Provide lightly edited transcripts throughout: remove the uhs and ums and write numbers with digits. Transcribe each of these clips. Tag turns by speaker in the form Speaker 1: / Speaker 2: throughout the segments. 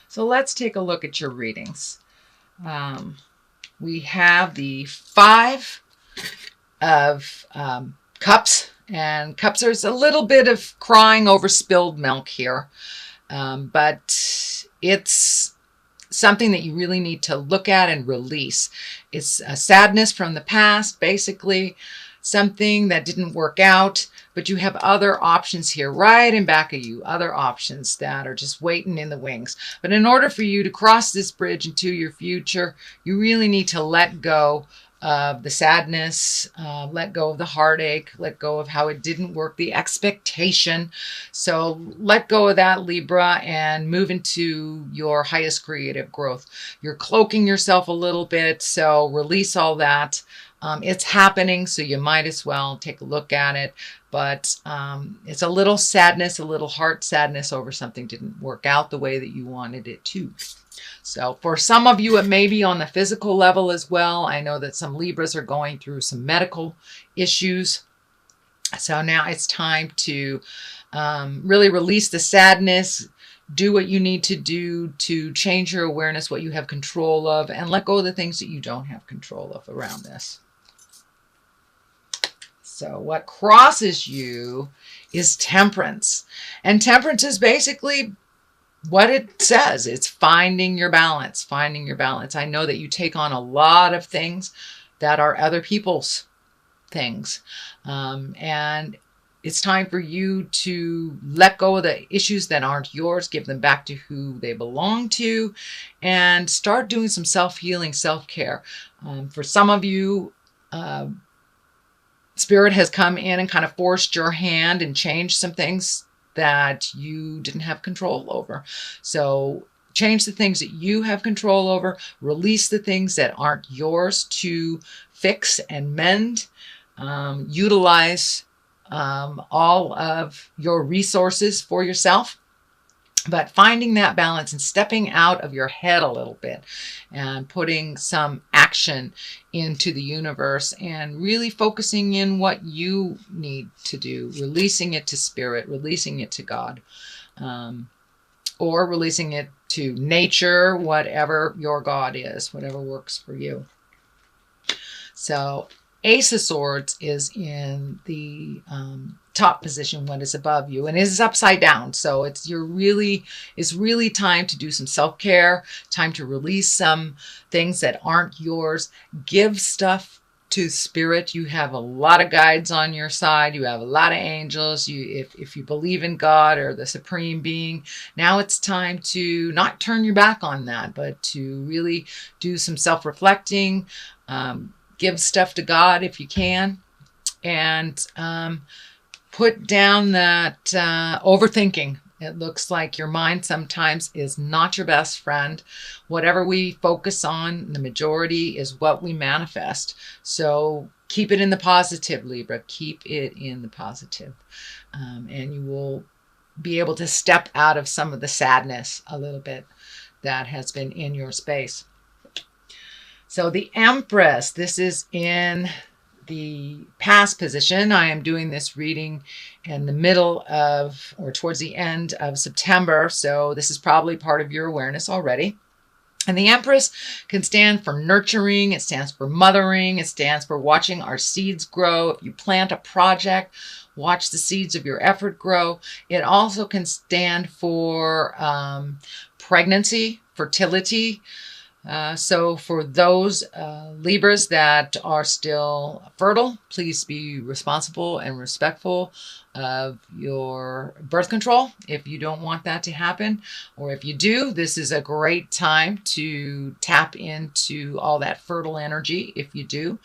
Speaker 1: So let's take a look at your readings. We have the Five of Cups, and cups, there's a little bit of crying over spilled milk here, but it's something that you really need to look at and release. It's a sadness from the past, basically something that didn't work out, but you have other options here right in back of you, other options that are just waiting in the wings. But in order for you to cross this bridge into your future, you really need to let go of the sadness, let go of the heartache, let go of how it didn't work, the expectation. So let go of that, Libra, and move into your highest creative growth. You're cloaking yourself a little bit, so release all that. It's happening, so you might as well take a look at it. But it's a little sadness, a little heart sadness over something didn't work out the way that you wanted it to. So for some of you, it may be on the physical level as well. I know that some Libras are going through some medical issues. So now it's time to really release the sadness, do what you need to do to change your awareness, what you have control of, and let go of the things that you don't have control of around this. So what crosses you is temperance. And temperance is basically what it says. It's finding your balance, finding your balance. I know that you take on a lot of things that are other people's things. And it's time for you to let go of the issues that aren't yours, give them back to who they belong to, and start doing some self-healing, self-care. For some of you, Spirit has come in and kind of forced your hand and changed some things that you didn't have control over. So change the things that you have control over, release the things that aren't yours to fix and mend, utilize all of your resources for yourself. But finding that balance and stepping out of your head a little bit and putting some action into the universe and really focusing in what you need to do, releasing it to Spirit, releasing it to God, or releasing it to nature, whatever your God is, whatever works for you. So Ace of Swords is in the top position, what is above you, and it is upside down. So it's really time to do some self-care, time to release some things that aren't yours. Give stuff to Spirit. You have a lot of guides on your side. You have a lot of angels. If you believe in God or the Supreme Being, now it's time to not turn your back on that, but to really do some self-reflecting. Give stuff to God if you can, and put down that overthinking. It looks like your mind sometimes is not your best friend. Whatever we focus on, the majority is what we manifest. So keep it in the positive, Libra. Keep it in the positive. And you will be able to step out of some of the sadness a little bit that has been in your space. So the Empress, this is in the past position. I am doing this reading in the middle of, or towards the end of September. So this is probably part of your awareness already. And the Empress can stand for nurturing. It stands for mothering. It stands for watching our seeds grow. If you plant a project, watch the seeds of your effort grow. It also can stand for pregnancy, fertility. So for those Libras that are still fertile, please be responsible and respectful of your birth control if you don't want that to happen. Or if you do, this is a great time to tap into all that fertile energy if you do.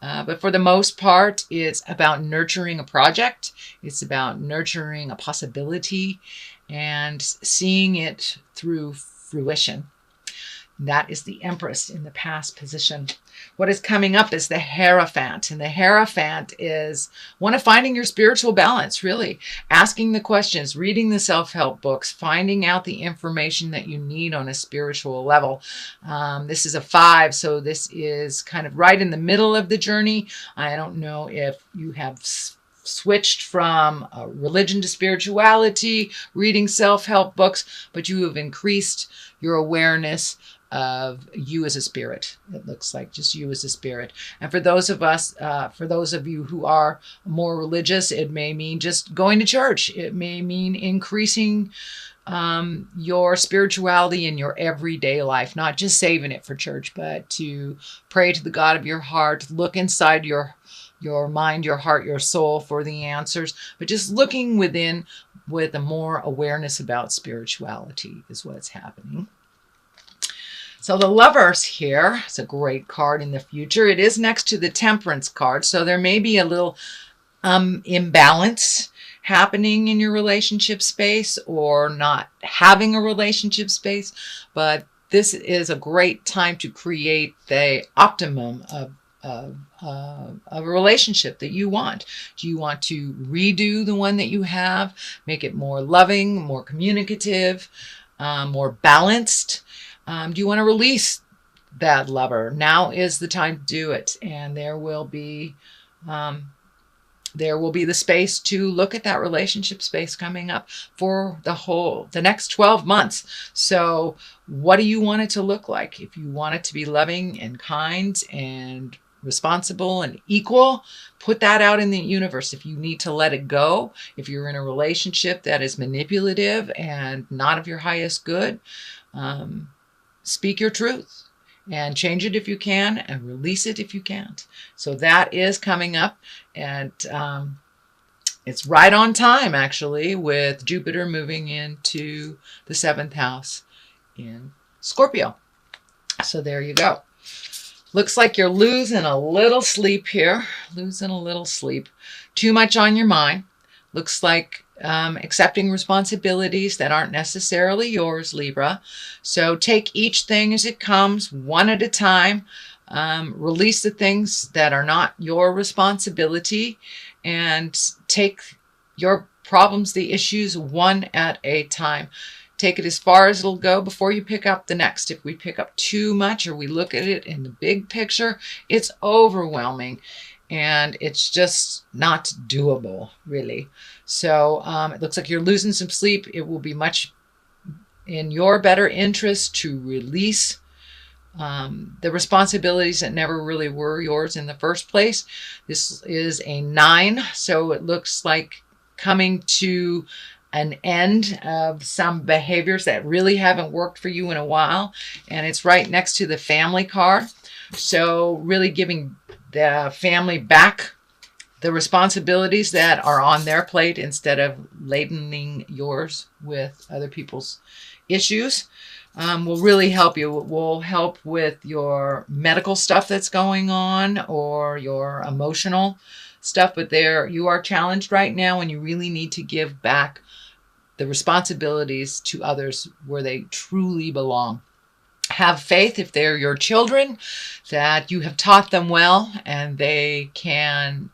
Speaker 1: But for the most part, it's about nurturing a project. It's about nurturing a possibility and seeing it through fruition. That is the Empress in the past position. What is coming up is the Hierophant. And the Hierophant is one of finding your spiritual balance, really. Asking the questions, reading the self-help books, finding out the information that you need on a spiritual level. This is a 5, so this is kind of right in the middle of the journey. I don't know if you have switched from religion to spirituality, reading self-help books, but you have increased your awareness of you as a spirit. It looks like just you as a spirit. And for those of you who are more religious, it may mean just going to church. It may mean increasing your spirituality in your everyday life, not just saving it for church, but to pray to the God of your heart, look inside your mind, your heart, your soul for the answers, but just looking within with a more awareness about spirituality is what's happening. So the Lovers here is a great card in the future. It is next to the Temperance card, so there may be a little imbalance happening in your relationship space or not having a relationship space, but this is a great time to create the optimum of a relationship that you want. Do you want to redo the one that you have, make it more loving, more communicative, more balanced? Do you want to release that lover? Now is the time to do it, and there will be the space to look at that relationship space coming up for the next 12 months. So what do you want it to look like? If you want it to be loving and kind and responsible and equal, put that out in the universe. If you need to let it go, if you're in a relationship that is manipulative and not of your highest good, speak your truth and change it if you can and release it if you can't. So that is coming up, and it's right on time actually, with Jupiter moving into the 7th house in Scorpio. So there you go. Looks like you're losing a little sleep here, losing a little sleep. Too much on your mind. Looks like accepting responsibilities that aren't necessarily yours, Libra. So take each thing as it comes, one at a time. Release the things that are not your responsibility, and take your problems, the issues, one at a time. Take it as far as it'll go before you pick up the next. If we pick up too much or we look at it in the big picture, it's overwhelming and it's just not doable, really. So it looks like you're losing some sleep. It will be much in your better interest to release the responsibilities that never really were yours in the first place. This is a 9, so it looks like coming to an end of some behaviors that really haven't worked for you in a while. And it's right next to the Family card. So really giving the family back the responsibilities that are on their plate instead of ladening yours with other people's issues. Will really help you. It will help with your medical stuff that's going on or your emotional stuff. But there you are challenged right now, and you really need to give back the responsibilities to others where they truly belong. Have faith, if they're your children, that you have taught them well and they can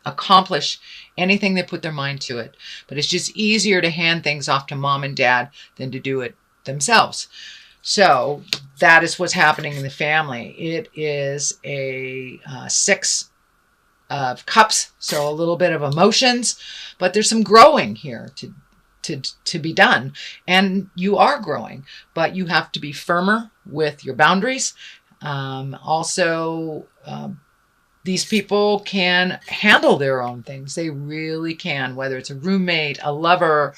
Speaker 1: accomplish anything they put their mind to it. But it's just easier to hand things off to mom and dad than to do it themselves. So that is what's happening in the family. It is a 6 of cups, so a little bit of emotions, but there's some growing here to be done, and you are growing, but you have to be firmer with your boundaries. These people can handle their own things. They really can, whether it's a roommate, a lover,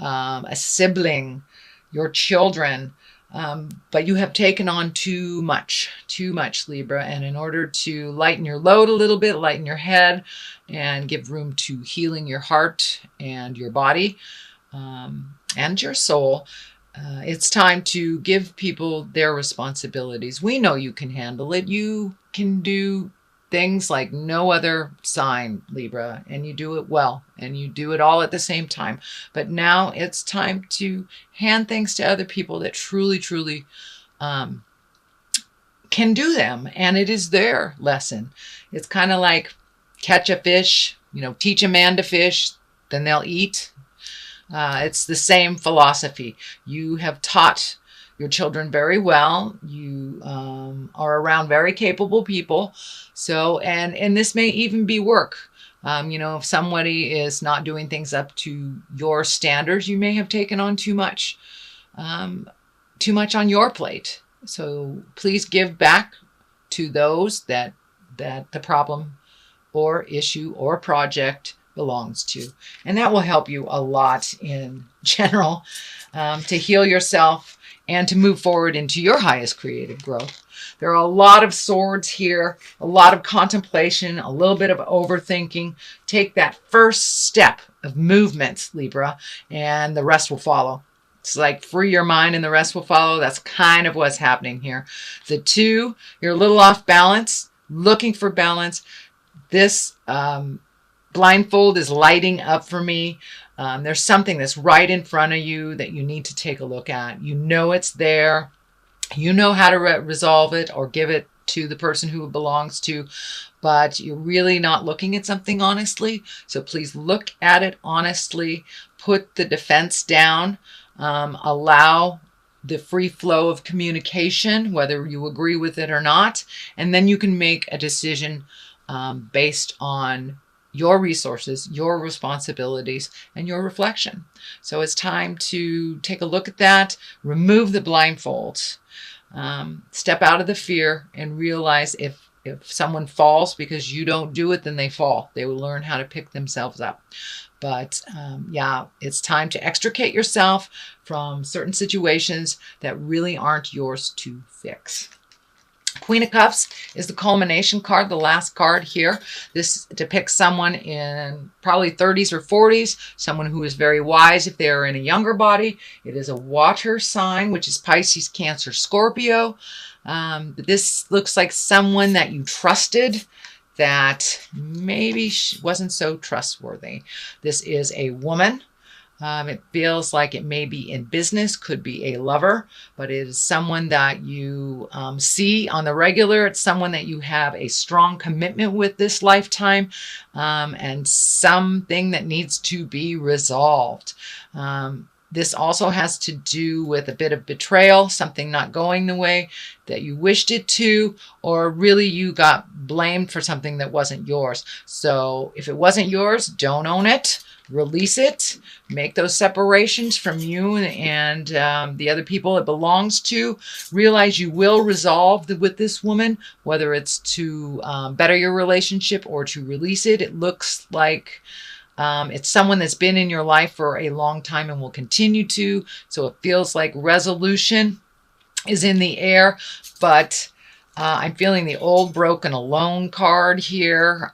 Speaker 1: a sibling, your children. But you have taken on too much, Libra. And in order to lighten your load a little bit, lighten your head, and give room to healing your heart and your body and your soul, it's time to give people their responsibilities. We know you can handle it. You can do things like no other sign, Libra, and you do it well, and you do it all at the same time. But now it's time to hand things to other people that truly can do them, and it is their lesson. It's kind of like catch a fish, teach a man to fish, then they'll eat. It's the same philosophy. You have taught your children very well. You are around very capable people. So, and this may even be work. If somebody is not doing things up to your standards, you may have taken on too much on your plate. So please give back to those that the problem or issue or project belongs to. And that will help you a lot in general to heal yourself and to move forward into your highest creative growth. There are a lot of swords here, a lot of contemplation, a little bit of overthinking. Take that first step of movement, Libra, and the rest will follow. It's like free your mind and the rest will follow. That's kind of what's happening here. The 2, you're a little off balance, looking for balance. This blindfold is lighting up for me. There's something that's right in front of you that you need to take a look at. You know it's there. You know how to resolve it or give it to the person who it belongs to, but you're really not looking at something honestly. So please look at it honestly. Put the defense down. Allow the free flow of communication, whether you agree with it or not, and then you can make a decision based on your resources, your responsibilities, and your reflection. So it's time to take a look at that, remove the blindfolds, step out of the fear, and realize if someone falls because you don't do it, then they fall. They will learn how to pick themselves up. But yeah, it's time to extricate yourself from certain situations that really aren't yours to fix. Queen of Cups is the culmination card, the last card here. This depicts someone in probably 30s or 40s, someone who is very wise if they are in a younger body. It is a water sign, which is Pisces, Cancer, Scorpio. This looks like someone that you trusted that maybe wasn't so trustworthy. This is a woman. It feels like it may be in business, could be a lover, but it is someone that you see on the regular. It's someone that you have a strong commitment with this lifetime, and something that needs to be resolved. This also has to do with a bit of betrayal, something not going the way that you wished it to, or really you got blamed for something that wasn't yours. So if it wasn't yours, don't own it. Release it, make those separations from you and the other people it belongs to. Realize you will resolve with this woman, whether it's to better your relationship or to release it. It looks like it's someone that's been in your life for a long time and will continue to. So it feels like resolution is in the air, but I'm feeling the old, broken, alone card here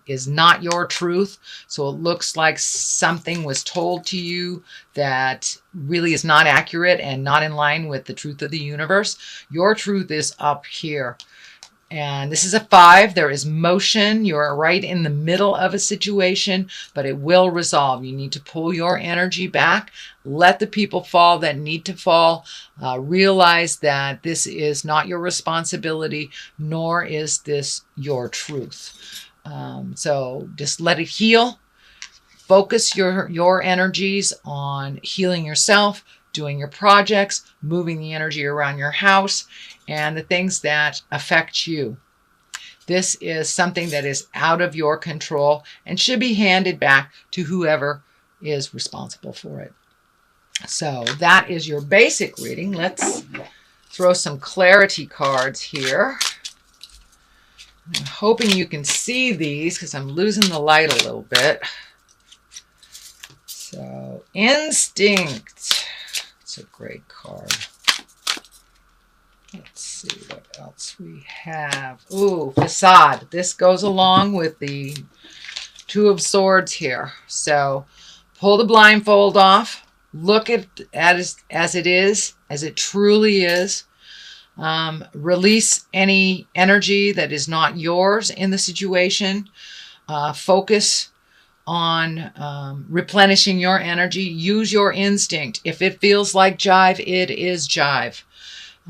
Speaker 1: is not your truth. So it looks like something was told to you that really is not accurate and not in line with the truth of the universe. Your truth is up here. And this is a 5. There is motion. You're right in the middle of a situation, but it will resolve. You need to pull your energy back. Let the people fall that need to fall. Realize that this is not your responsibility, nor is this your truth. So just let it heal. Focus your energies on healing yourself, doing your projects, moving the energy around your house, and the things that affect you. This is something that is out of your control and should be handed back to whoever is responsible for it. So that is your basic reading. Let's throw some clarity cards here. I'm hoping you can see these because I'm losing the light a little bit. So, Instinct. It's a great card. Let's see what else we have. Ooh, Facade. This goes along with the 2 of Swords here. So pull the blindfold off. Look at it as it is, as it truly is. Release any energy that is not yours in the situation. Focus on replenishing your energy. Use your instinct. If it feels like jive, it is jive.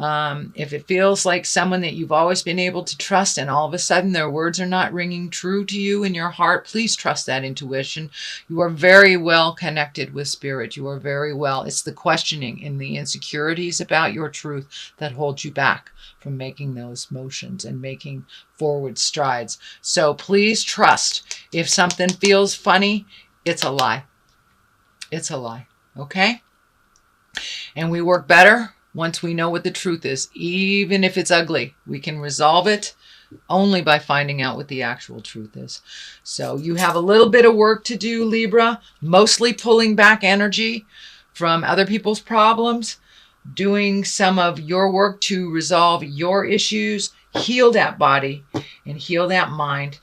Speaker 1: If it feels like someone that you've always been able to trust and all of a sudden their words are not ringing true to you in your heart, please trust that intuition. You are very well connected with spirit. You are very well. It's the questioning and the insecurities about your truth that hold you back from making those motions and making forward strides. So please trust. If something feels funny, it's a lie. It's a lie. Okay? And we work better once we know what the truth is. Even if it's ugly, we can resolve it only by finding out what the actual truth is. So you have a little bit of work to do, Libra, mostly pulling back energy from other people's problems, doing some of your work to resolve your issues, heal that body and heal that mind.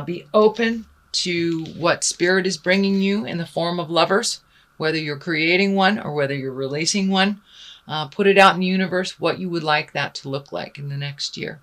Speaker 1: Be open to what spirit is bringing you in the form of lovers, whether you're creating one or whether you're releasing one. Put it out in the universe what you would like that to look like in the next year.